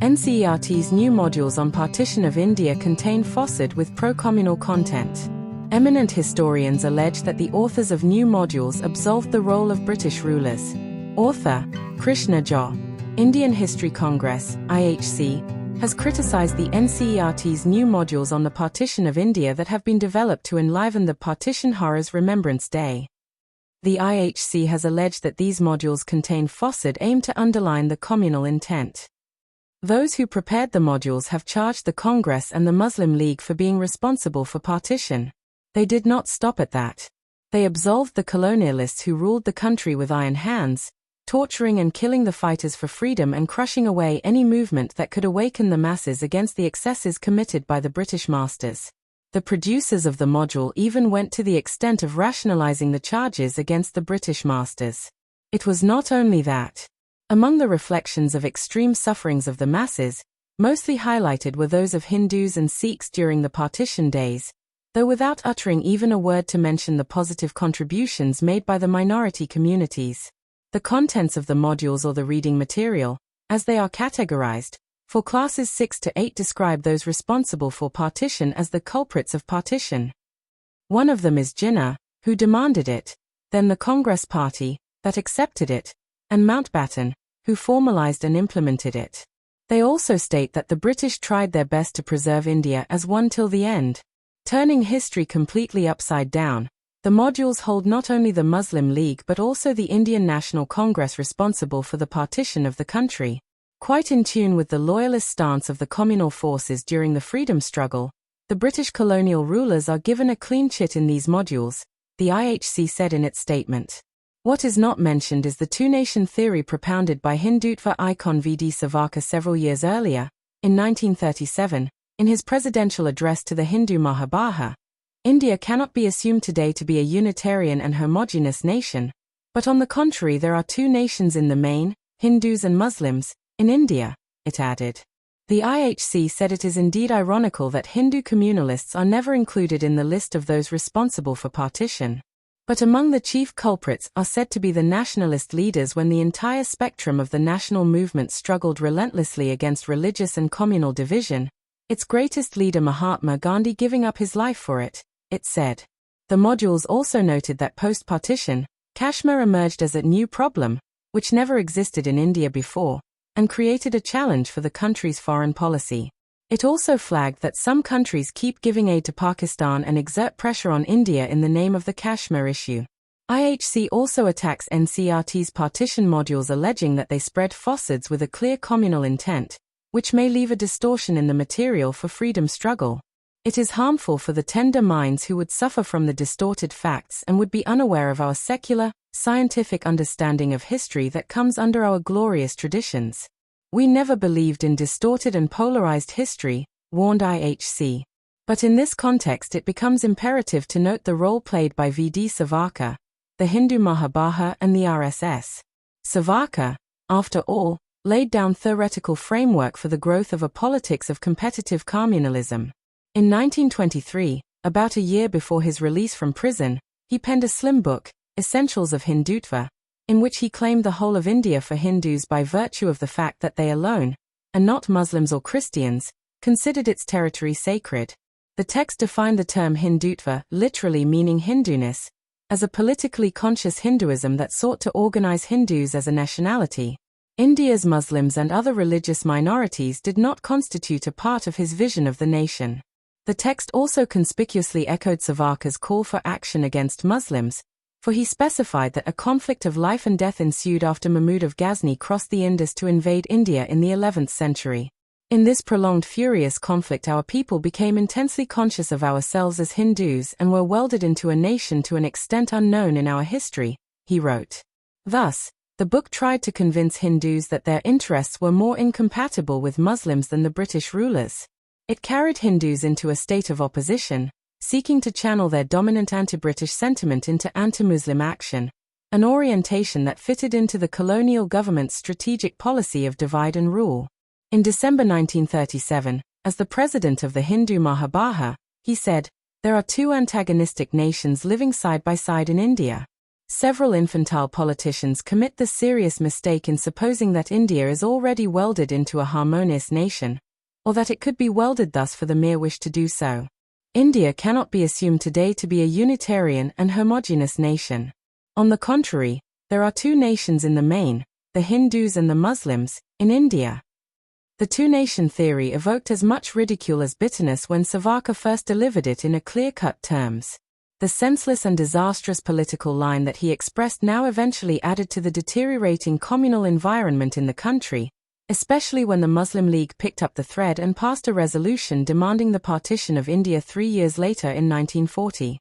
NCERT's new modules on Partition of India contain Falsehood with pro-communal content. Eminent historians allege that the authors of new modules absolved the role of British rulers. Author, Krishna Jha, Indian History Congress, IHC, has criticized the NCERT's new modules on the Partition of India that have been developed to enliven the Partition Horrors Remembrance Day. The IHC has alleged that these modules contain falsehood aimed to underline the communal intent. Those who prepared the modules have charged the Congress and the Muslim League for being responsible for partition. They did not stop at that. They absolved the colonialists who ruled the country with iron hands, torturing and killing the fighters for freedom and crushing away any movement that could awaken the masses against the excesses committed by the British masters. The producers of the module even went to the extent of rationalizing the charges against the British masters. It was not only that. Among the reflections of extreme sufferings of the masses, mostly highlighted were those of Hindus and Sikhs during the partition days, though without uttering even a word to mention the positive contributions made by the minority communities. The contents of the modules or the reading material, as they are categorized, for classes 6 to 8 describe those responsible for partition as the culprits of partition. One of them is Jinnah, who demanded it, then the Congress Party, that accepted it, and Mountbatten, who formalized and implemented it. They also state that the British tried their best to preserve India as one till the end. Turning history completely upside down, the modules hold not only the Muslim League but also the Indian National Congress responsible for the partition of the country. Quite in tune with the loyalist stance of the communal forces during the freedom struggle, the British colonial rulers are given a clean chit in these modules, the IHC said in its statement. What is not mentioned is the two-nation theory propounded by Hindutva icon V.D. Savarkar several years earlier, in 1937, in his presidential address to the Hindu Mahabharata. India cannot be assumed today to be a unitarian and homogeneous nation, but on the contrary there are two nations in the main, Hindus and Muslims, in India, it added. The IHC said it is indeed ironical that Hindu communalists are never included in the list of those responsible for partition. But among the chief culprits are said to be the nationalist leaders when the entire spectrum of the national movement struggled relentlessly against religious and communal division, its greatest leader Mahatma Gandhi giving up his life for it, it said. The modules also noted that post-partition, Kashmir emerged as a new problem, which never existed in India before, and created a challenge for the country's foreign policy. It also flagged that some countries keep giving aid to Pakistan and exert pressure on India in the name of the Kashmir issue. IHC also attacks NCERT's partition modules alleging that they spread falsehoods with a clear communal intent, which may leave a distortion in the material for freedom struggle. It is harmful for the tender minds who would suffer from the distorted facts and would be unaware of our secular, scientific understanding of history that comes under our glorious traditions. We never believed in distorted and polarized history, warned IHC. But in this context it becomes imperative to note the role played by V.D. Savarkar, the Hindu Mahabharata and the RSS. Savarkar, after all, laid down theoretical framework for the growth of a politics of competitive communalism. In 1923, about a year before his release from prison, he penned a slim book, Essentials of Hindutva, in which he claimed the whole of India for Hindus by virtue of the fact that they alone, and not Muslims or Christians, considered its territory sacred. The text defined the term Hindutva, literally meaning Hinduness, as a politically conscious Hinduism that sought to organize Hindus as a nationality. India's Muslims and other religious minorities did not constitute a part of his vision of the nation. The text also conspicuously echoed Savarkar's call for action against Muslims, for he specified that a conflict of life and death ensued after Mahmud of Ghazni crossed the Indus to invade India in the 11th century. In this prolonged furious conflict our people became intensely conscious of ourselves as Hindus and were welded into a nation to an extent unknown in our history, he wrote. Thus, the book tried to convince Hindus that their interests were more incompatible with Muslims than the British rulers. It carried Hindus into a state of opposition, seeking to channel their dominant anti-British sentiment into anti-Muslim action, an orientation that fitted into the colonial government's strategic policy of divide and rule. In December 1937, as the president of the Hindu Mahabharata, he said, "There are two antagonistic nations living side by side in India. Several infantile politicians commit the serious mistake in supposing that India is already welded into a harmonious nation, or that it could be welded thus for the mere wish to do so. India cannot be assumed today to be a unitarian and homogeneous nation. On the contrary, there are two nations in the main, the Hindus and the Muslims, in India. The two-nation theory evoked as much ridicule as bitterness when Savarkar first delivered it in a clear-cut terms. The senseless and disastrous political line that he expressed now eventually added to the deteriorating communal environment in the country, especially when the Muslim League picked up the thread and passed a resolution demanding the partition of India 3 years later in 1940.